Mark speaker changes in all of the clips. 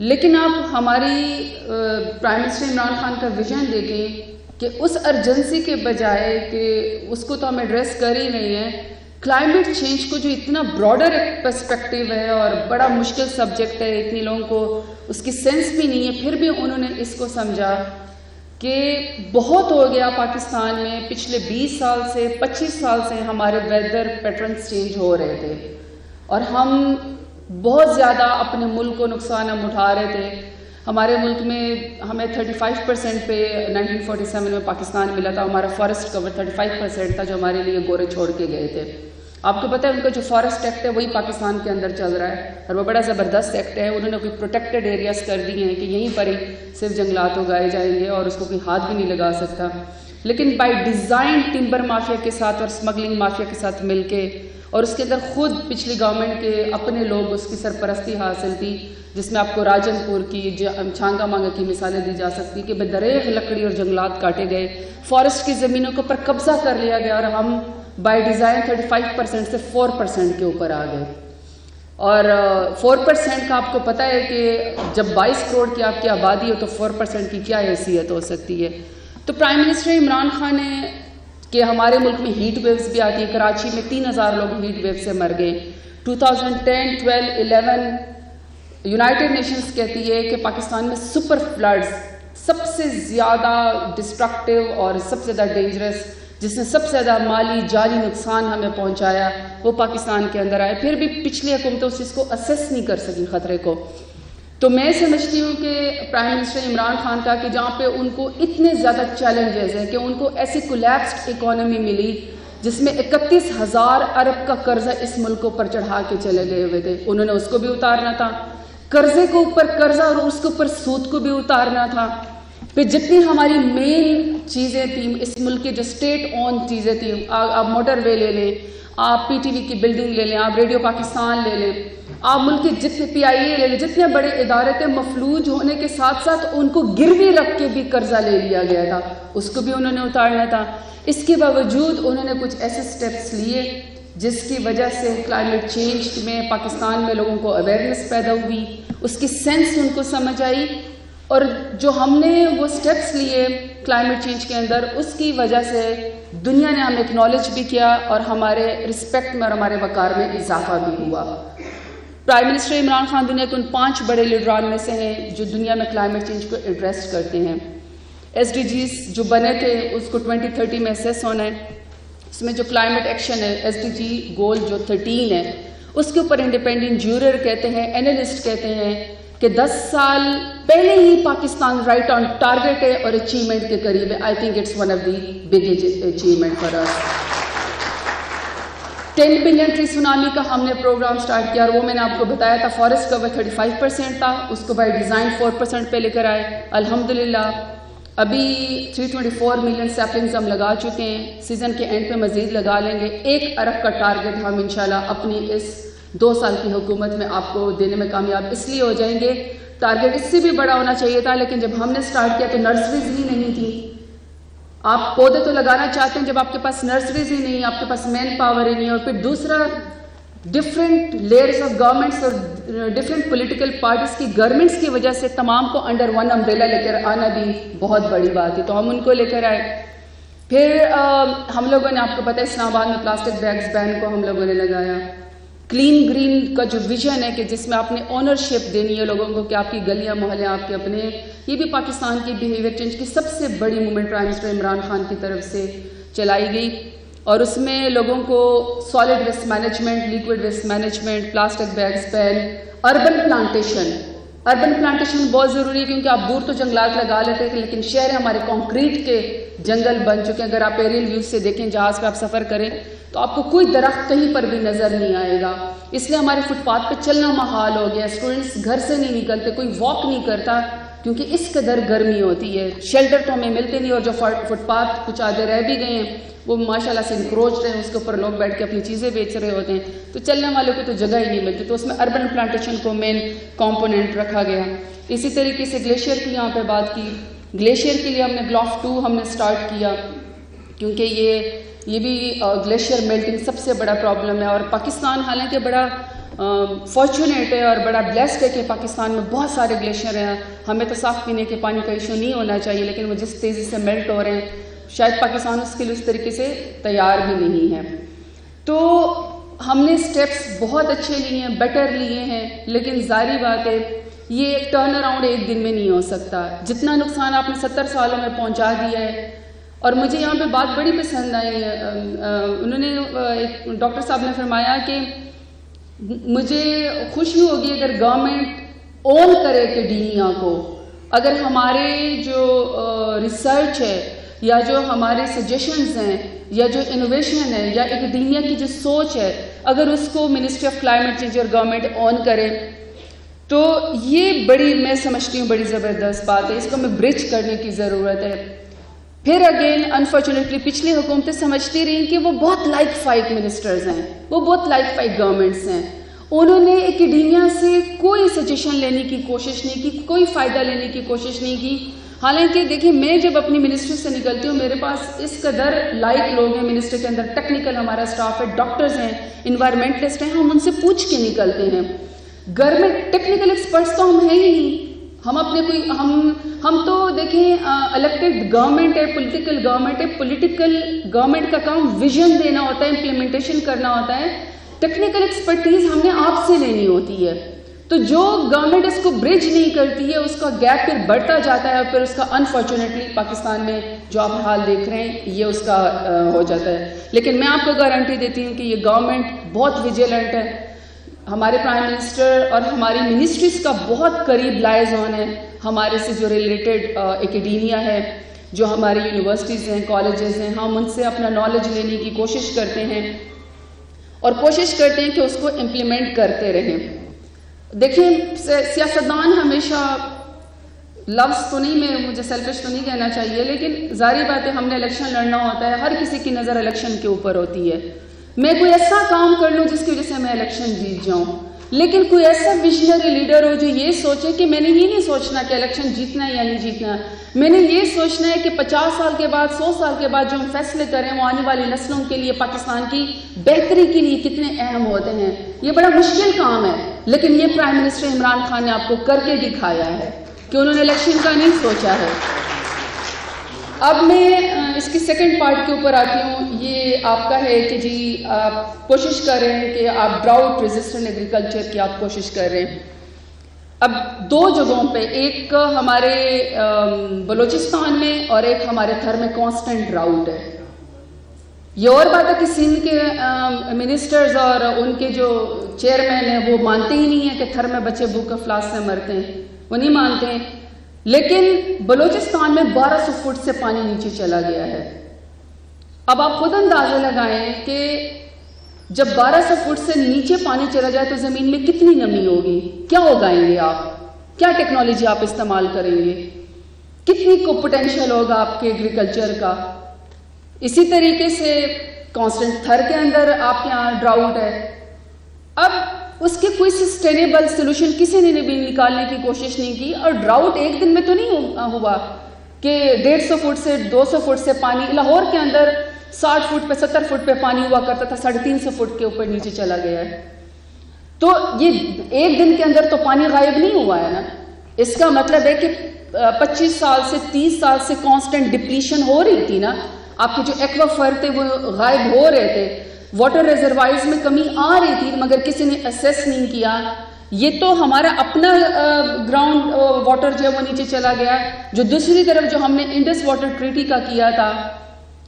Speaker 1: لیکن آپ ہماری پرائم منسٹر عمران خان کا ویژن دیکھیں کہ اس ارجنسی کے بجائے کہ اس کو تو ہم ایڈریس کر ہی نہیں ہیں، کلائمیٹ چینج کو جو اتنا براڈر ایک پرسپیکٹیو ہے اور بڑا مشکل سبجیکٹ ہے، اتنی لوگوں کو اس کی سینس بھی نہیں ہے، پھر بھی انہوں نے اس کو سمجھا کہ بہت ہو گیا پاکستان میں پچھلے 20 سال سے 25 سال سے ہمارے ویدر پیٹرنز چینج ہو رہے تھے اور ہم بہت زیادہ اپنے ملک کو نقصان ہم اٹھا رہے تھے. ہمارے ملک میں ہمیں 35% پہ 1947 میں پاکستان ملا تھا، ہمارا فارسٹ کور 35% تھا جو ہمارے لیے گورے چھوڑ کے گئے تھے. آپ کو پتہ ہے ان کا جو فارسٹ ایکٹ ہے وہی پاکستان کے اندر چل رہا ہے اور وہ بڑا زبردست ایکٹ ہے. انہوں نے کوئی پروٹیکٹڈ ایریاز کر دی ہیں کہ یہیں پر ہی صرف جنگلات اگائے جائیں گے اور اس کو کوئی ہاتھ بھی نہیں لگا سکتا. لیکن بائی ڈیزائن ٹمبر مافیا کے ساتھ اور اسمگلنگ مافیا کے ساتھ مل کے، اور اس کے اندر خود پچھلی گورنمنٹ کے اپنے لوگ اس کی سرپرستی حاصل تھی، جس میں آپ کو راجن پور کی چھانگا مانگا کی مثالیں دی جا سکتی کہ بدریغ لکڑی اور جنگلات کاٹے گئے، فارسٹ کی زمینوں کے اوپر قبضہ کر لیا گیا اور ہم بائی ڈیزائن 35% سے 4% کے اوپر آ گئے. اور 4% کا آپ کو پتہ ہے کہ جب 22 کروڑ کی آپ کی آبادی ہو تو 4% کی کیا حیثیت ہو سکتی ہے. تو پرائم منسٹر عمران خان نے کہ ہمارے ملک میں ہیٹ ویوز بھی آتی ہیں، کراچی میں 3000 لوگ ہیٹ ویو سے مر گئے. 2010, 12, 11 یونائٹڈ نیشنز کہتی ہے کہ پاکستان میں سپر فلڈز سب سے زیادہ ڈسٹرکٹیو اور سب سے زیادہ ڈینجرس، جس نے سب سے زیادہ مالی جانی نقصان ہمیں پہنچایا، وہ پاکستان کے اندر آئے. پھر بھی پچھلی حکومتیں اس چیز کو اسیس نہیں کر سکیں خطرے کو. تو میں سمجھتی ہوں کہ پرائم منسٹر عمران خان کا کہ جہاں پہ ان کو اتنے زیادہ چیلنجز ہیں کہ ان کو ایسی کولیپسڈ اکانومی ملی جس میں 31,000 ارب کا قرضہ اس ملک کو پر چڑھا کے چلے گئے ہوئے تھے، انہوں نے اس کو بھی اتارنا تھا. قرضے کے اوپر قرضہ اور اس کے اوپر سود کو بھی اتارنا تھا. پھر جتنی ہماری مین چیزیں تھیں اس ملک کی جو اسٹیٹ اون چیزیں تھیں، آپ موٹر وے لے لیں، آپ پی ٹی وی کی بلڈنگ لے لیں، آپ ریڈیو پاکستان لے لیں، آپ ملک کے جتنے PIA لے لیں، جتنے بڑے ادارے تھے مفلوج ہونے کے ساتھ ساتھ ان کو گروی رکھ کے بھی قرضہ لے لیا گیا تھا، اس کو بھی انہوں نے اتارنا تھا. اس کے باوجود انہوں نے کچھ ایسے سٹیپس لیے جس کی وجہ سے کلائمیٹ چینج میں پاکستان میں لوگوں کو اویئرنیس پیدا ہوئی، اس کی سینس ان کو سمجھ آئی، اور جو ہم نے وہ سٹیپس لیے کلائمیٹ چینج کے اندر اس کی وجہ سے دنیا نے ہمیں اکنالج بھی کیا اور ہمارے رسپیکٹ میں اور ہمارے وقار میں اضافہ بھی ہوا. پرائم منسٹر عمران خان دنیا کے ان 5 بڑے لیڈران میں سے ہیں جو دنیا میں کلائمیٹ چینج کو ایڈریس کرتے ہیں. SDGs جو بنے تھے اس کو 2030 میں اسیس ہونا ہے، اس میں جو کلائمیٹ ایکشن ہے SDG گول جو 13 ہے اس کے اوپر انڈیپینڈنٹ جیورر کہتے ہیں، اینالسٹ کہتے ہیں کہ 10 سال پہلے ہی پاکستان رائٹ آن ٹارگیٹ ہے اور اچیومنٹ کے قریب ہے. I think it's one of the big achievement for us. 10 billion tree tsunami کا ہم نے پروگرام سٹارٹ کیا اور وہ میں نے آپ کو بتایا تھا فارسٹ کور 35% تھا، اس کو بائی ڈیزائن 4% پہ لے کر آئے. الحمدللہ ابھی 324 ملین سیپلنگز ہم لگا چکے ہیں، سیزن کے اینڈ پہ مزید لگا لیں گے. 1 ارب کا ٹارگیٹ ہم انشاءاللہ اپنی اس 2 سال کی حکومت میں آپ کو دینے میں کامیاب اس لیے ہو جائیں گے. ٹارگیٹ اس سے بھی بڑا ہونا چاہیے تھا، لیکن جب ہم نے سٹارٹ کیا تو نرسریز ہی نہیں تھی. آپ پودے تو لگانا چاہتے ہیں جب آپ کے پاس نرسریز ہی نہیں، آپ کے پاس مین پاور ہی نہیں. اور پھر دوسرا ڈفرینٹ لیئرز آف گورنمنٹس اور ڈفرینٹ پولیٹیکل پارٹیز کی گورنمنٹس کی وجہ سے تمام کو انڈر ون امبریلا لے کر آنا بھی بہت بڑی بات ہے، تو ہم ان کو لے کر آئے. پھر ہم لوگوں نے آپ کو پتہ ہے اسلام آباد میں پلاسٹک بیگز بین کو ہم لوگوں نے لگایا. کلین گرین کا جو ویژن ہے کہ جس میں آپ نے اونرشپ دینی ہے لوگوں کو کہ آپ کی گلیاں محلے آپ کے اپنے، یہ بھی پاکستان کی بیہیویئر چینج کی سب سے بڑی movement prime minister Imran Khan کی طرف سے چلائی گئی. اور اس میں لوگوں کو solid waste management, liquid waste management, plastic bags ban, urban plantation بہت ضروری ہے کیونکہ آپ دور تو جنگلات لگا لیتے ہیں لیکن شہر ہمارے کنکریٹ کے جنگل بن چکے ہیں. اگر آپ ایریل ویو سے دیکھیں جہاز پہ آپ سفر کریں تو آپ کو کوئی درخت کہیں پر بھی نظر نہیں آئے گا. اس لیے ہمارے فٹ پاتھ پہ چلنا محال ہو گیا، اسٹوڈنٹس گھر سے نہیں نکلتے، کوئی واک نہیں کرتا کیونکہ اس قدر گرمی ہوتی ہے. شیلٹر تو ہمیں ملتے نہیں اور جو فٹ پاتھ کچھ آدھے رہ بھی گئے ہیں وہ ماشاءاللہ سے انکروچ رہے ہیں، اس کے اوپر لوگ بیٹھ کے اپنی چیزیں بیچ رہے ہوتے ہیں، تو چلنے والوں کو تو جگہ ہی نہیں ملتی. تو اس میں اربن پلانٹیشن کو مین کمپوننٹ رکھا گیا. اسی طریقے سے گلیشیئر کی یہاں پہ بات کی. گلیشیئر کے لیے ہم نے گلاف 2 ہم نے سٹارٹ کیا کیونکہ یہ بھی گلیشیئر میلٹنگ سب سے بڑا پرابلم ہے. اور پاکستان حالانکہ بڑا فارچونیٹ ہے اور بڑا بلیسڈ ہے کہ پاکستان میں بہت سارے گلیشیئر ہیں. ہمیں تو صاف پینے کے پانی کا ایشو نہیں ہونا چاہیے، لیکن وہ جس تیزی سے میلٹ ہو رہے ہیں شاید پاکستان اس کے لیے اس طریقے سے تیار بھی نہیں ہے. تو ہم نے اسٹیپس بہت اچھے لیے ہیں، بیٹر لیے ہیں، لیکن ظاہری بات ہے یہ ایک ٹرن اراؤنڈ ایک دن میں نہیں ہو سکتا. جتنا نقصان آپ نے 70 سالوں میں پہنچا دیا ہے. اور مجھے یہاں پہ بات بڑی پسند آئی ہے، انہوں نے ایک ڈاکٹر صاحب نے فرمایا کہ مجھے خوشی ہوگی اگر گورنمنٹ اون کرے اکیڈیمیا کو، اگر ہمارے جو ریسرچ ہے یا جو ہمارے سجیشنز ہیں یا جو انوویشن ہے یا اکیڈیمیا کی جو سوچ ہے، اگر اس کو منسٹری آف کلائمیٹ چینج اور گورنمنٹ اون کرے تو یہ بڑی، میں سمجھتی ہوں بڑی زبردست بات ہے. اس کو ہمیں برج کرنے کی ضرورت ہے. پھر اگین انفارچونیٹلی پچھلی حکومتیں سمجھتی رہیں کہ وہ بہت لائک فائک منسٹرز ہیں، وہ بہت لائک فائک گورنمنٹس ہیں. انہوں نے اکیڈیمیا سے کوئی سجیشن لینے کی کوشش نہیں کی، کوئی فائدہ لینے کی کوشش نہیں کی. حالانکہ دیکھیں میں جب اپنی منسٹری سے نکلتی ہوں میرے پاس اس قدر لائک لوگ ہیں منسٹری کے اندر، ٹیکنیکل ہمارا اسٹاف ہے، ڈاکٹرز ہیں، انوائرمنٹلسٹ ہیں، ہم ان سے پوچھ کے نکلتے ہیں. گھر میں ٹیکنیکل ایکسپرٹس تو ہم ہیں ہی نہیں. ہم اپنے کوئی ہم تو دیکھیں الیکٹڈ گورنمنٹ ہے، پولیٹیکل گورنمنٹ ہے. پولیٹیکل گورنمنٹ کا کام ویژن دینا ہوتا ہے، امپلیمنٹیشن کرنا ہوتا ہے. ٹیکنیکل ایکسپرٹیز ہم نے آپ سے لینی ہوتی ہے. تو جو گورنمنٹ اس کو برج نہیں کرتی ہے اس کا گیپ پھر بڑھتا جاتا ہے، اور پھر اس کا انفارچونیٹلی پاکستان میں جو آپ حال دیکھ رہے ہیں یہ اس کا ہو جاتا ہے. لیکن میں آپ کو گارنٹی دیتی ہوں کہ یہ گورنمنٹ بہت ویجیلنٹ ہے. ہمارے پرائم منسٹر اور ہماری منسٹریز کا بہت قریب لائز آن ہے ہمارے سے جو ریلیٹڈ اکیڈیمیا ہے، جو ہماری یونیورسٹیز ہیں، کالجز ہیں. ہم ان سے اپنا نالج لینے کی کوشش کرتے ہیں اور کوشش کرتے ہیں کہ اس کو امپلیمنٹ کرتے رہیں. دیکھیں سیاستدان ہمیشہ لفظ تو نہیں، میں مجھے سیلفش تو نہیں کہنا چاہیے، لیکن ظاہری بات ہے ہم نے الیکشن لڑنا ہوتا ہے. ہر کسی کی نظر الیکشن کے اوپر ہوتی ہے. میں کوئی ایسا کام کر لوں جس کی وجہ سے میں الیکشن جیت جاؤں، لیکن کوئی ایسا ویژنری لیڈر ہو جو یہ سوچے کہ میں نے یہ نہیں سوچنا کہ الیکشن جیتنا ہے یا نہیں جیتنا، میں نے یہ سوچنا ہے کہ 50 سال کے بعد 100 سال کے بعد جو ہم فیصلے کریں وہ آنے والی نسلوں کے لیے، پاکستان کی بہتری کے لیے کتنے اہم ہوتے ہیں. یہ بڑا مشکل کام ہے، لیکن یہ پرائم منسٹر عمران خان نے آپ کو کر کے دکھایا ہے کہ انہوں نے الیکشن کا نہیں سوچا ہے. اب میں اس کی سیکنڈ پارٹ کے اوپر آتی ہوں. یہ آپ کا ہے کہ جی آپ کوشش کر رہے ہیں کہ آپ ڈراؤٹ ریزسٹنٹ ایگریکلچر کی آپ کوشش کر رہے ہیں. اب 2 جگہوں پہ، ایک ہمارے بلوچستان میں اور ایک ہمارے تھر میں کانسٹنٹ ڈراؤٹ ہے. یہ اور بات ہے کہ سندھ کے منسٹرز اور ان کے جو چیئرمین ہیں وہ مانتے ہی نہیں ہیں کہ تھر میں بچے بھوک افلاس سے مرتے ہیں، وہ نہیں مانتے ہیں. لیکن بلوچستان میں 1200 فٹ سے پانی نیچے چلا گیا ہے. اب آپ خود اندازہ لگائیں کہ جب 1200 فٹ سے نیچے پانی چلا جائے تو زمین میں کتنی نمی ہوگی، کیا اگائیں گے آپ، کیا ٹیکنالوجی آپ استعمال کریں گے، کتنی کو پوٹینشیل ہوگا آپ کے ایگریکلچر کا. اسی طریقے سے کانسٹنٹ تھر کے اندر آپ کے یہاں ڈراؤٹ ہے. اب اس کے کوئی سسٹینیبل سلوشن کسی نے بھی نکالنے کی کوشش نہیں کی. اور ڈراؤٹ ایک دن میں تو نہیں ہوا کہ 150 فٹ سے 200 فٹ سے پانی، لاہور کے اندر 60 فٹ پہ 70 فٹ پہ پانی ہوا کرتا تھا، 350 فٹ کے اوپر نیچے چلا گیا ہے. تو یہ ایک دن کے اندر تو پانی غائب نہیں ہوا ہے نا. اس کا مطلب ہے کہ 25 سال سے 30 سال سے کانسٹنٹ ڈپلیشن ہو رہی تھی نا. آپ کے جو ایکوافر تھے وہ غائب ہو رہے تھے، واٹر ریزروائرز میں کمی آ رہی تھی، مگر کسی نے اسیس نہیں کیا. یہ تو ہمارا اپنا گراؤنڈ واٹر جو ہے وہ نیچے چلا گیا. جو دوسری طرف جو ہم نے انڈس واٹر ٹریٹی کا کیا تھا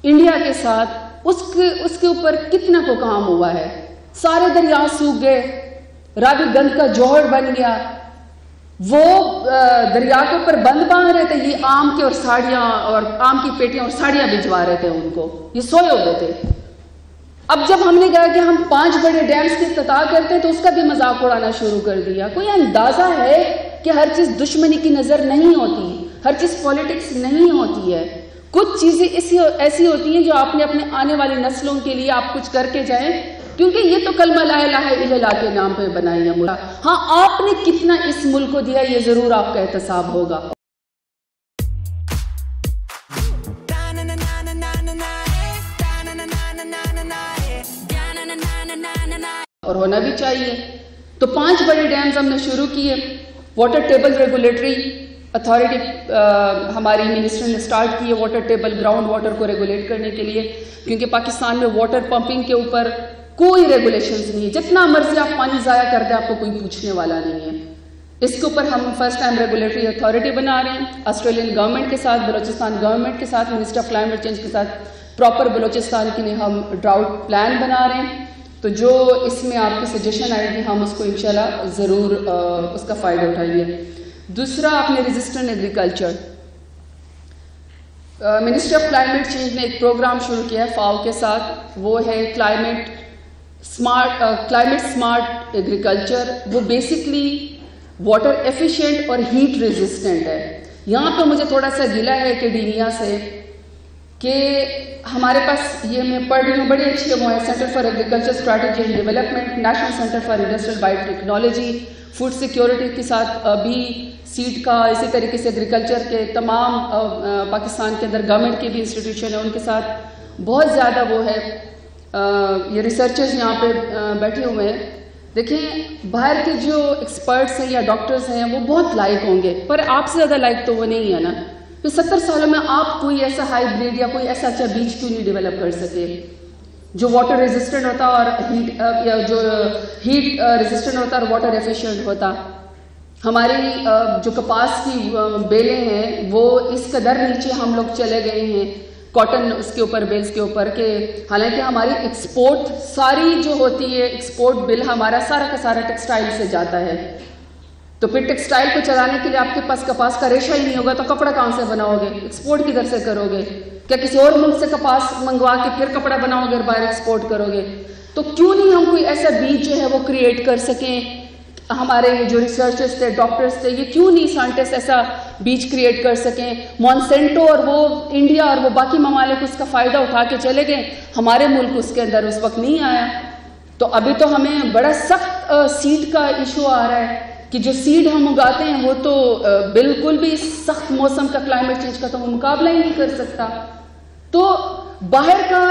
Speaker 1: انڈیا کے ساتھ، اس کے اوپر کتنا کو کام ہوا ہے. سارے دریا سوکھ گئے، راوی گند کا جوہر بن گیا. وہ دریا کے اوپر بند باندھ رہے تھے، یہ آم کے اور ساڑیاں اور آم کی پیٹیاں اور ساڑیاں بھجوا رہے تھے ان کو، یہ سوئے ہوئے تھے. اب جب ہم نے کہا کہ ہم 5 بڑے ڈیمز کی افتتاح کرتے ہیں تو اس کا بھی مذاق اڑانا شروع کر دیا. کوئی اندازہ ہے کہ ہر چیز دشمنی کی نظر نہیں ہوتی، ہر چیز پولیٹکس نہیں ہوتی ہے. کچھ چیزیں ایسی ہوتی ہیں جو آپ نے اپنے آنے والی نسلوں کے لیے آپ کچھ کر کے جائیں، کیونکہ یہ تو کلمہ لا الہ الا اللہ کے نام پہ بنائی ہے. ہاں آپ نے کتنا اس ملک کو دیا یہ ضرور آپ کا احتساب ہوگا. اور ہونا بھی چاہیے. تو 5 بڑے ڈیمز ہم نے شروع کیے. واٹر ٹیبل ریگولیٹری اتھارٹی ہماری منسٹر نے سٹارٹ کی ہے واٹر ٹیبل گراؤنڈ واٹر کو ریگولیٹ کرنے کے لیے, کیونکہ پاکستان میں واٹر پمپنگ کے اوپر کوئی ریگولیشنز نہیں ہے. جتنا مرضی آپ پانی ضائع کر دیں آپ کو کوئی پوچھنے والا نہیں ہے. اس کے اوپر ہم فرسٹ ٹائم ریگولیٹری اتھارٹی بنا رہے ہیں آسٹریلین گورنمنٹ کے ساتھ, بلوچستان گورنمنٹ کے ساتھ, منسٹر آف کلائمیٹ چینج کے ساتھ پراپر بلوچستان کے لیے ہم ڈراؤٹ پلان بنا رہے ہیں. تو جو اس میں آپ کی سجیشن آئے گی ہم اس کو انشاءاللہ ضرور اس کا فائدہ اٹھائیں گے. دوسرا آپ نے resistant agriculture, minister of climate change نے ایک پروگرام شروع کیا ہے فاؤ کے ساتھ, وہ ہے کلائمیٹ سمارٹ ایگریکلچر. وہ بیسکلی واٹر ایفیشینٹ اور ہیٹ ریزسٹنٹ ہے. یہاں پہ مجھے تھوڑا سا گلہ ہے اکیڈیمیا سے کہ ہمارے پاس یہ میں پڑھ رہی ہوں بڑی اچھی وہ ہے centre for agriculture strategy and development, national centre for industrial bio technology, food security کے ساتھ بھی سیڈ کا, اسی طریقے سے ایگریکلچر کے تمام پاکستان کے اندر گورنمنٹ کے بھی انسٹیٹیوشن ہیں ان کے ساتھ بہت زیادہ وہ ہے. یہ ریسرچرز یہاں پہ بیٹھے ہوئے ہیں. دیکھیں باہر کے جو ایکسپرٹس ہیں یا ڈاکٹرز ہیں وہ بہت لائق ہوں گے, پر آپ سے زیادہ لائق تو وہ نہیں ہے نا. پھر 70 سالوں میں آپ کوئی ایسا ہائیبریڈ یا کوئی ایسا اچھا بیج کیوں نہیں ڈیولپ کر سکے جو واٹر ریزسٹنٹ ہوتا اور ہیٹ یا جو ہیٹ ریزسٹنٹ ہوتا اور واٹر ایفیشینٹ ہوتا. ہماری جو کپاس کی بیلیں ہیں وہ اس قدر نیچے ہم لوگ چلے گئے ہیں کاٹن اس کے اوپر بیلز کے اوپر کہ حالانکہ ہماری ایکسپورٹ ساری جو ہوتی ہے ایکسپورٹ بل ہمارا سارا کا سارا ٹیکسٹائل سے جاتا ہے. تو پھر ٹیکسٹائل کو چلانے کے لیے آپ کے پاس کپاس کا ریشہ ہی نہیں ہوگا تو کپڑا کہاں سے بناؤ گے, ایکسپورٹ کدھر سے کرو گے؟ کیا کسی اور ملک سے کپاس منگوا کے پھر کپڑا بناؤ گے اور باہر ایکسپورٹ کرو گے؟ تو کیوں نہیں ہم کوئی ایسا بیج جو ہے وہ کریٹ کر سکیں. ہمارے جو ریسرچرز تھے ڈاکٹرز تھے یہ کیوں نہیں سائنٹسٹ ایسا بیج کریٹ کر سکیں. مونسینٹو اور وہ انڈیا اور وہ باقی ممالک اس کا فائدہ اٹھا کے چلے گئے, ہمارے ملک اس کے اندر اس وقت نہیں آیا. تو ابھی تو ہمیں بڑا سخت سیڈ کا ایشو آ رہا ہے کہ جو سیڈ ہم اگاتے ہیں وہ تو بالکل بھی سخت موسم کا کلائمیٹ چینج کا تو وہ مقابلہ ہی نہیں کر سکتا. تو باہر کا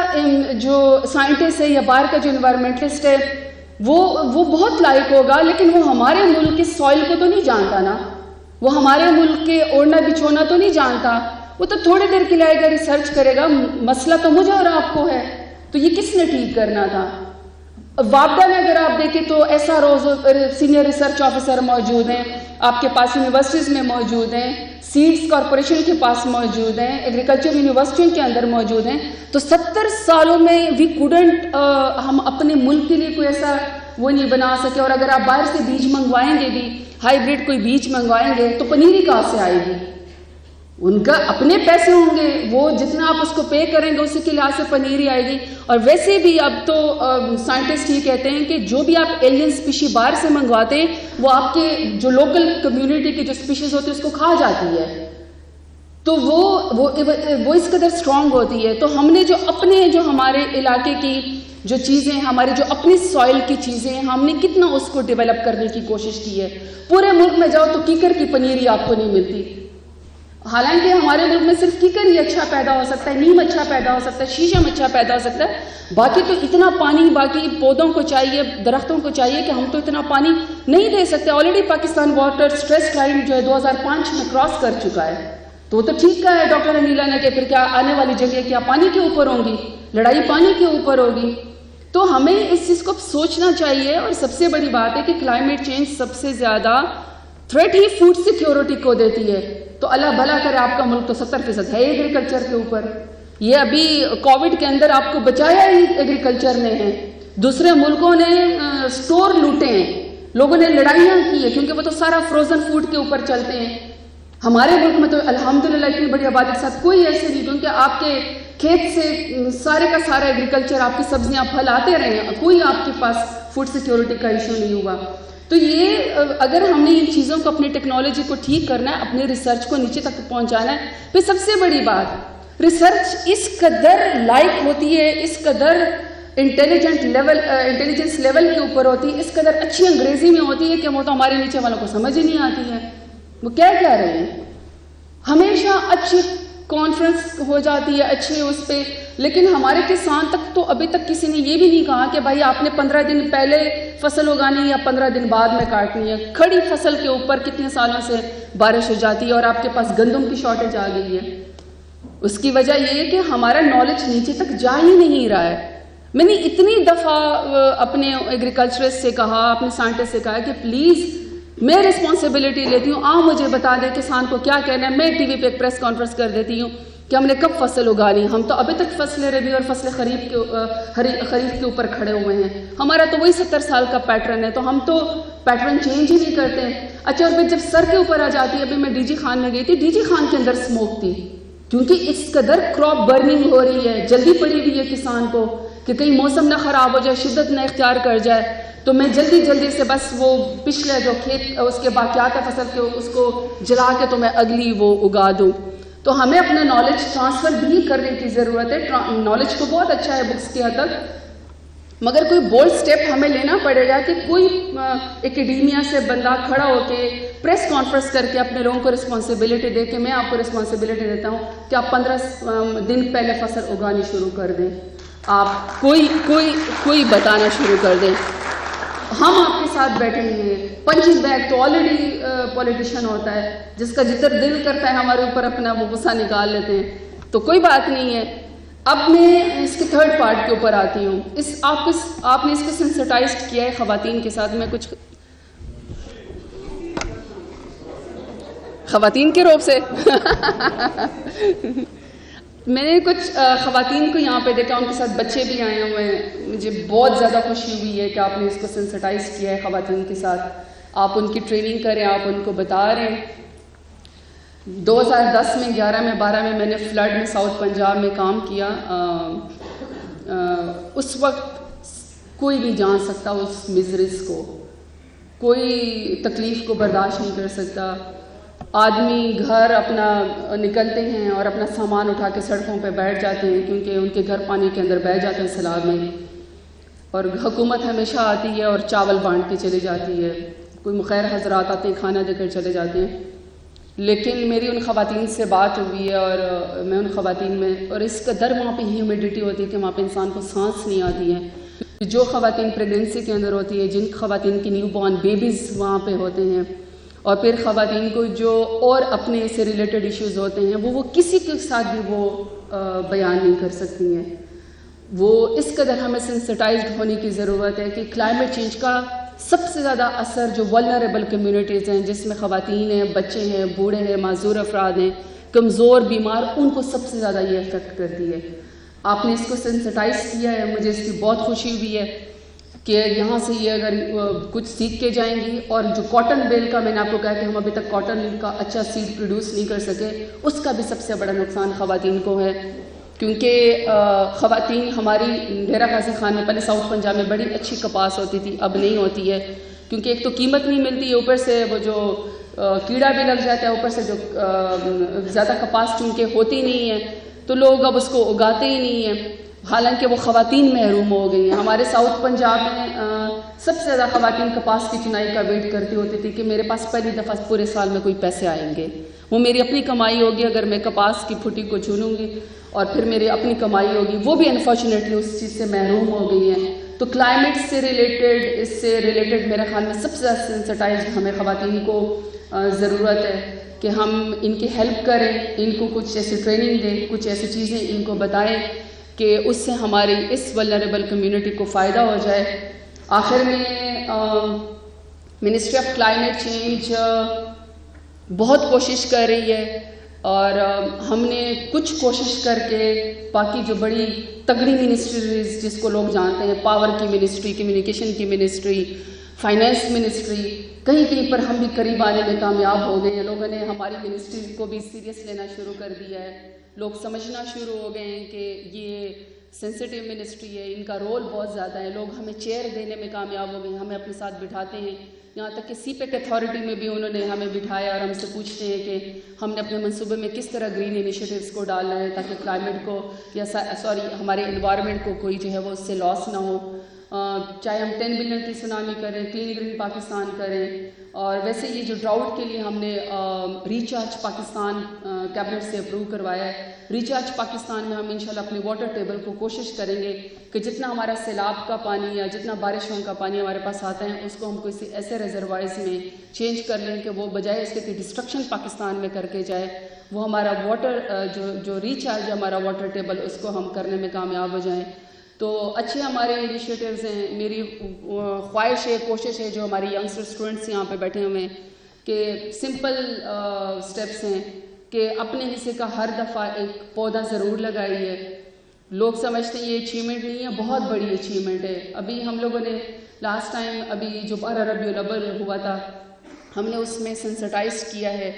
Speaker 1: جو سائنٹسٹ ہے یا باہر کا جو انوائرمنٹلسٹ ہے وہ بہت لائق ہوگا, لیکن وہ ہمارے ملک کے سوئل کو تو نہیں جانتا نا, وہ ہمارے ملک کے اوڑھنا بچھونا تو نہیں جانتا. وہ تو تھوڑی دیر کے لیے آئے گا ریسرچ کرے گا, مسئلہ تو مجھے اور آپ کو ہے, تو یہ کس نے ٹھیک کرنا تھا. وابڈا میں اگر آپ دیکھیں تو ایسا روز سینئر ریسرچ آفیسر موجود ہیں, آپ کے پاس یونیورسٹیز میں موجود ہیں, سیڈز کارپوریشن کے پاس موجود ہیں, ایگریکلچر یونیورسٹیوں کے اندر موجود ہیں. تو 70 سالوں میں وی کوڈنٹ ہم اپنے ملک کے لیے کوئی ایسا وہ نہیں بنا سکے. اور اگر آپ باہر سے بیج منگوائیں گے بھی, ہائیبریڈ کوئی بیج منگوائیں گے تو پنیری کہاں سے آئے گی؟ ان کا اپنے پیسے ہوں گے, وہ جتنا آپ اس کو پے کریں گے اسی کے لحاظ سے پنیری آئے گی. اور ویسے بھی اب تو سائنٹسٹ یہ کہتے ہیں کہ جو بھی آپ ایلین اسپیشی باہر سے منگواتے ہیں وہ آپ کے جو لوکل کمیونٹی کی جو اسپیشیز ہوتی ہے اس کو کھا جاتی ہے, تو وہ اس قدر اسٹرانگ ہوتی ہے. تو ہم نے جو اپنے جو ہمارے علاقے کی جو چیزیں ہمارے جو اپنی سوئل کی چیزیں ہم نے کتنا اس کو ڈیولپ کرنے کی کوشش کی ہے. پورے ملک میں جاؤ تو کیکر کی پنیری آپ کو نہیں ملتی, حالانکہ ہمارے ملک میں صرف کیکر ہی اچھا پیدا ہو سکتا ہے, نیم اچھا پیدا ہو سکتا ہے, شیشم اچھا پیدا ہو سکتا ہے. باقی تو اتنا پانی باقی پودوں کو چاہیے, درختوں کو چاہیے کہ ہم تو اتنا پانی نہیں دے سکتے. Already Pakistan water stress line جو ہے 2005 میں کراس کر چکا ہے. تو وہ تو ٹھیک کہا ہے ڈاکٹر انیلا نے کہ پھر کیا آنے والی جنگیں کیا پانی کے اوپر ہوں گی, لڑائی پانی کے اوپر ہوگی. تو ہمیں اس چیز کو سوچنا چاہیے. اور سب سے بڑی بات ہے کہ کلائمیٹ چینج سب سے زیادہ تھریٹ ہی فوڈ سیکیورٹی کو دیتی ہے. تو اللہ بھلا کرے آپ کا ملک تو 70% ہے ایگریکلچر کے اوپر. یہ ابھی کووڈ کے اندر آپ کو بچایا ہی ایگریکلچر نے ہے. دوسرے ملکوں نے سٹور لوٹے ہیں, لوگوں نے لڑائیاں کی ہیں کیونکہ وہ تو سارا فروزن فوڈ کے اوپر چلتے ہیں. ہمارے ملک میں تو الحمدللہ اتنی بڑی آبادی کے ساتھ کوئی ایسے نہیں, کیونکہ آپ کے کھیت سے سارے کا سارا ایگریکلچر آپ کی سبزیاں پھل آتے رہے ہیں, کوئی آپ کے پاس فوڈ سیکیورٹی کا ایشو نہیں ہوا. تو یہ اگر ہم نے ان چیزوں کو اپنی ٹیکنالوجی کو ٹھیک کرنا ہے, اپنے ریسرچ کو نیچے تک پہنچانا ہے. پھر سب سے بڑی بات ریسرچ اس قدر لائق ہوتی ہے, اس قدر انٹیلیجنس لیول کے اوپر ہوتی ہے, اس قدر اچھی انگریزی میں ہوتی ہے کہ وہ تو ہمارے نیچے والوں کو سمجھ ہی نہیں آتی ہے وہ کیا کہہ رہے ہیں. ہمیشہ اچھی کانفرنس ہو جاتی ہے اچھے اس پہ، لیکن ہمارے کسان تک تو ابھی تک کسی نے یہ بھی نہیں کہا کہ بھائی آپ نے 15 دن پہلے فصل اگانی ہے یا 15 دن بعد میں کاٹنی ہے. کھڑی فصل کے اوپر کتنے سالوں سے بارش ہو جاتی ہے اور آپ کے پاس گندم کی شارٹیج آ گئی ہے. اس کی وجہ یہ ہے کہ ہمارا نالج نیچے تک جا ہی نہیں رہا ہے. میں نے اتنی دفعہ اپنے ایگریکلچرسٹ سے کہا، اپنے سائنٹسٹ سے کہا کہ پلیز میں رسپانسبلٹی لیتی ہوں، آپ مجھے بتا دیں کسان کو کیا کہنا ہے. میں ٹی وی پہ ایک پریس کانفرنس کر دیتی ہوں کہ ہم نے کب فصل اگانی. ہم تو ابھی تک فصل ربی اور فصل خریف کے اوپر کھڑے ہوئے ہیں. ہمارا تو وہی 70 سال کا پیٹرن ہے، تو ہم تو پیٹرن چینج ہی نہیں کرتے ہیں. اچھا، اور پھر جب سر کے اوپر آ جاتی ہے، ابھی میں ڈی جی خان میں گئی تھی، ڈی جی خان کے اندر اسموک تھی کیونکہ اس قدر کراپ برننگ ہو رہی ہے. جلدی پڑی ہوئی ہے کسان کو کہ کہیں موسم نہ خراب ہو جائے، شدت نہ اختیار کر جائے. تو میں جلدی سے بس وہ پچھلے جو کھیت اس کے باقیات ہے فصل کے اس کو جلا کے تو میں اگلی وہ اگا دوں. تو ہمیں اپنا نالج ٹرانسفر بھی کرنے کی ضرورت ہے. نالج تو بہت اچھا ہے بکس کے حد تک، مگر کوئی بولڈ سٹیپ ہمیں لینا پڑے گا کہ کوئی اکیڈیمیا سے بندہ کھڑا ہو کے پریس کانفرنس کر کے اپنے لوگوں کو رسپانسبلٹی دے کہ میں آپ کو رسپانسبلٹی دیتا ہوں کہ آپ 15 دن پہلے فصل اگانی شروع کر دیں. آپ کوئی بتانا شروع کر دیں. ہم آپ کے ساتھ بیٹھیں گے. پنچنگ بیگ تو آلریڈی پولیٹیشین ہوتا ہے، جس کا جتر دل کرتا ہے ہمارے اوپر اپنا وہ غصہ نکال لیتے ہیں. تو کوئی بات نہیں ہے. اب میں اس کے تھرڈ پارٹ کے اوپر آتی ہوں. آپ نے اس کو سینسٹائزڈ کیا ہے خواتین کے ساتھ. میں کچھ خواتین کے روپ سے میں نے کچھ خواتین کو یہاں پہ دیکھا، ان کے ساتھ بچے بھی آئے ہوئے ہیں. مجھے بہت زیادہ خوشی ہوئی ہے کہ آپ نے اس کو سینسٹائز کیا ہے خواتین کے ساتھ. آپ ان کی ٹریننگ کریں، آپ ان کو بتا رہے ہیں. 2010 میں 11 میں 12 میں نے فلڈ میں ساؤتھ پنجاب میں کام کیا. اس وقت کوئی نہیں جان سکتا اس مزرس کو، کوئی تکلیف کو برداشت نہیں کر سکتا. آدمی گھر اپنا نکلتے ہیں اور اپنا سامان اٹھا کے سڑکوں پہ بیٹھ جاتے ہیں کیونکہ ان کے گھر پانی کے اندر بہہ جاتے ہیں سیلاب میں. اور حکومت ہمیشہ آتی ہے اور چاول بانٹ کے چلی جاتی ہے. کوئی مخیر حضرات آتے ہیں، کھانا دے کر چلے جاتے ہیں. لیکن میری ان خواتین سے بات ہوئی ہے اور میں ان خواتین میں، اور اس قدر وہاں پہ ہیومیڈیٹی ہوتی ہے کہ وہاں پہ انسان کو سانس نہیں آتی ہے. جو خواتین پریگننسی کے اندر ہوتی ہے، جن خواتین کی نیو بورن بیبیز وہاں پہ ہوتے ہیں، اور پھر خواتین کو جو اور اپنے سے ریلیٹڈ ایشوز ہوتے ہیں، وہ کسی کے ساتھ بھی وہ بیان نہیں کر سکتی ہیں. وہ اس قدر ہمیں سینسٹائزڈ ہونے کی ضرورت ہے کہ کلائمیٹ چینج کا سب سے زیادہ اثر جو ولنریبل کمیونٹیز ہیں، جس میں خواتین ہیں، بچے ہیں، بوڑھے ہیں، معذور افراد ہیں، کمزور بیمار، ان کو سب سے زیادہ یہ افیکٹ کرتی ہے. آپ نے اس کو سینسٹائز کیا ہے، مجھے اس کی بہت خوشی ہوئی ہے کہ یہاں سے یہ اگر کچھ سیکھ کے جائیں گی. اور جو کاٹن بیل کا میں نے آپ کو کہا کہ ہم ابھی تک کاٹن کا اچھا سیڈ پروڈیوس نہیں کر سکے، اس کا بھی سب سے بڑا نقصان خواتین کو ہے. کیونکہ خواتین ہماری ڈیرہ غازی خان میں پہلے ساؤتھ پنجاب میں بڑی اچھی کپاس ہوتی تھی، اب نہیں ہوتی ہے کیونکہ ایک تو قیمت نہیں ملتی ہے، اوپر سے وہ جو کیڑا بھی لگ جاتا ہے، اوپر سے جو زیادہ کپاس چونکہ ہوتی نہیں ہے تو لوگ اب اس کو اگاتے ہی نہیں ہیں. حالانکہ وہ خواتین محروم ہو گئی ہیں. ہمارے ساؤتھ پنجاب میں سب سے زیادہ خواتین کپاس کی چنائی کا ویٹ کرتی ہوتی تھی کہ میرے پاس پہلی دفعہ پورے سال میں کوئی پیسے آئیں گے، وہ میری اپنی کمائی ہوگی اگر میں کپاس کی پھٹی کو چنوں گی، اور پھر میری اپنی کمائی ہوگی. وہ بھی انفارچونیٹلی اس چیز سے محروم ہو گئی ہیں. تو کلائمیٹ سے ریلیٹڈ، اس سے ریلیٹڈ میرے خیال میں سب سے زیادہ سینسٹائزڈ ہمیں خواتین کو ضرورت ہے کہ ہم ان کی ہیلپ کریں، ان کو کچھ ایسی ٹریننگ دیں، کچھ ایسی چیزیں ان کو بتائیں کہ اس سے ہماری اس ولنریبل کمیونٹی کو فائدہ ہو جائے. آخر میں منسٹری آف کلائمیٹ چینج بہت کوشش کر رہی ہے اور ہم نے کچھ کوشش کر کے باقی جو بڑی تگڑی منسٹریز جس کو لوگ جانتے ہیں، پاور کی منسٹری، کمیونیکیشن کی منسٹری، فائنینس منسٹری، کہیں پر ہم بھی قریب آنے میں کامیاب ہو گئے ہیں. لوگوں نے ہماری منسٹری کو بھی سیریس لینا شروع کر دیا ہے. لوگ سمجھنا شروع ہو گئے ہیں کہ یہ سینسٹیو منسٹری ہے، ان کا رول بہت زیادہ ہے. لوگ ہمیں چیئر دینے میں کامیاب ہو گئے ہیں، ہمیں اپنے ساتھ بٹھاتے ہیں. یہاں تک کہ سی پیک اتھارٹی میں بھی انہوں نے ہمیں بٹھایا اور ہم سے پوچھتے ہیں کہ ہم نے اپنے منصوبے میں کس طرح گرین انیشیٹیوز کو ڈالنا ہے تاکہ کلائمیٹ کو یا ہمارے انوائرمنٹ کو کوئی جو ہے وہ اس سے لاس نہ ہو. چاہے ہم 10 بلین کی سونامی کریں، کلین گرین پاکستان کریں، اور ویسے یہ جو ڈراؤٹ کے لیے ہم نے ریچارج پاکستان کیبنٹ سے اپروو کروایا ہے. ریچارج پاکستان میں ہم انشاءاللہ اپنے واٹر ٹیبل کو کوشش کریں گے کہ جتنا ہمارا سیلاب کا پانی یا جتنا بارشوں کا پانی ہمارے پاس آتا ہے اس کو ہم کسی ایسے ریزروائرز میں چینج کر لیں کہ وہ بجائے اس کے کہ ڈسٹرکشن پاکستان میں کر کے جائے، وہ ہمارا واٹر جو ریچارج ہے ہمارا واٹر ٹیبل اس کو ہم کرنے میں کامیاب ہو جائیں. تو اچھے ہمارے انیشیٹیوز ہیں. میری خواہش ہے، کوشش ہے جو ہماری ینگسٹر اسٹوڈنٹس یہاں پہ بیٹھے ہوئے ہیں کہ سمپل سٹیپس ہیں کہ اپنے حصے کا ہر دفعہ ایک پودا ضرور لگائیے. لوگ سمجھتے ہیں یہ اچیومنٹ نہیں ہے، بہت بڑی اچیومنٹ ہے. ابھی ہم لوگوں نے لاسٹ ٹائم ابھی جو 12 ربیع الاول ہوا تھا ہم نے اس میں سینسٹائز کیا ہے،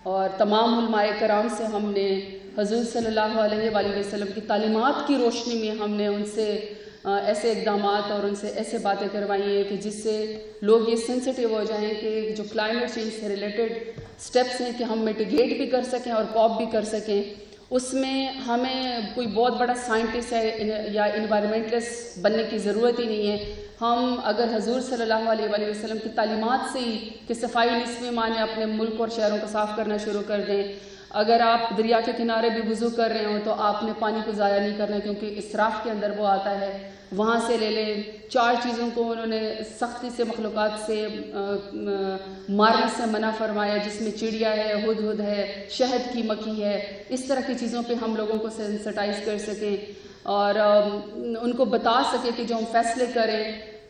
Speaker 1: اور تمام علماء کرام سے ہم نے حضور صلی اللہ علیہ وآلہ وسلم کی تعلیمات کی روشنی میں ہم نے ان سے ایسے اقدامات اور ان سے ایسے باتیں کروائی ہیں کہ جس سے لوگ یہ سینسٹیو ہو جائیں کہ جو کلائمیٹ چینج سے ریلیٹڈ سٹیپس ہیں کہ ہم میٹیگیٹ بھی کر سکیں اور کوپ بھی کر سکیں. اس میں ہمیں کوئی بہت بڑا سائنٹسٹ ہے یا انوائرمنٹلسٹ بننے کی ضرورت ہی نہیں ہے. ہم اگر حضور صلی اللہ علیہ وآلہ وسلم کی تعلیمات سے ہی کہ صفائی نصف ایمان میں اپنے ملک اور شہروں کو صاف کرنا شروع کر دیں. اگر آپ دریا کے کنارے بھی وضو کر رہے ہوں تو آپ نے پانی کو ضائع نہیں کرنا کیونکہ اسراف کے اندر وہ آتا ہے. وہاں سے لے لیں. 4 چیزوں کو انہوں نے سختی سے مخلوقات سے مارنے سے منع فرمایا، جس میں چڑیا ہے، ہدہد ہے، شہد کی مکھی ہے. اس طرح کی چیزوں پہ ہم لوگوں کو سینسٹائز کر سکیں اور ان کو بتا سکیں کہ جو ہم فیصلے کریں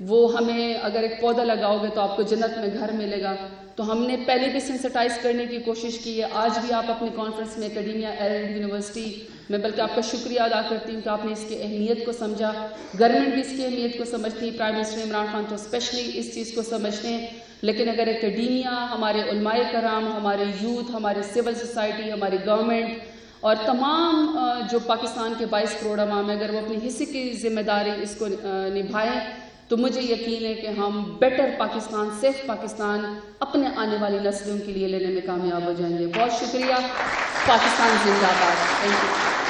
Speaker 1: وہ ہمیں اگر ایک پودا لگاؤ گے تو آپ کو جنت میں گھر ملے گا. تو ہم نے پہلے بھی سینسٹائز کرنے کی کوشش کی ہے. آج بھی آپ اپنی کانفرنس میں اکیڈیمیا ایڈ یونیورسٹی میں بلکہ آپ کا شکریہ ادا کرتی ہوں کہ آپ نے اس کی اہمیت کو سمجھا. گورنمنٹ بھی اس کی اہمیت کو سمجھتی ہے. پرائم منسٹر عمران خان تو اسپیشلی اس چیز کو سمجھتے ہیں. لیکن اگر اکیڈیمیا، ہمارے علماء کرام، ہمارے یوتھ، ہمارے سول سوسائٹی، ہماری گورنمنٹ اور تمام جو پاکستان کے 22 کروڑ عوام ہیں، اگر وہ اپنی حصے کی ذمہ داری اس کو نبھائیں تو مجھے یقین ہے کہ ہم بیٹر پاکستان، سیف پاکستان اپنے آنے والی نسلوں کے لیے لینے میں کامیاب ہو جائیں گے. بہت شکریہ. پاکستان زندہ باد. Thank you.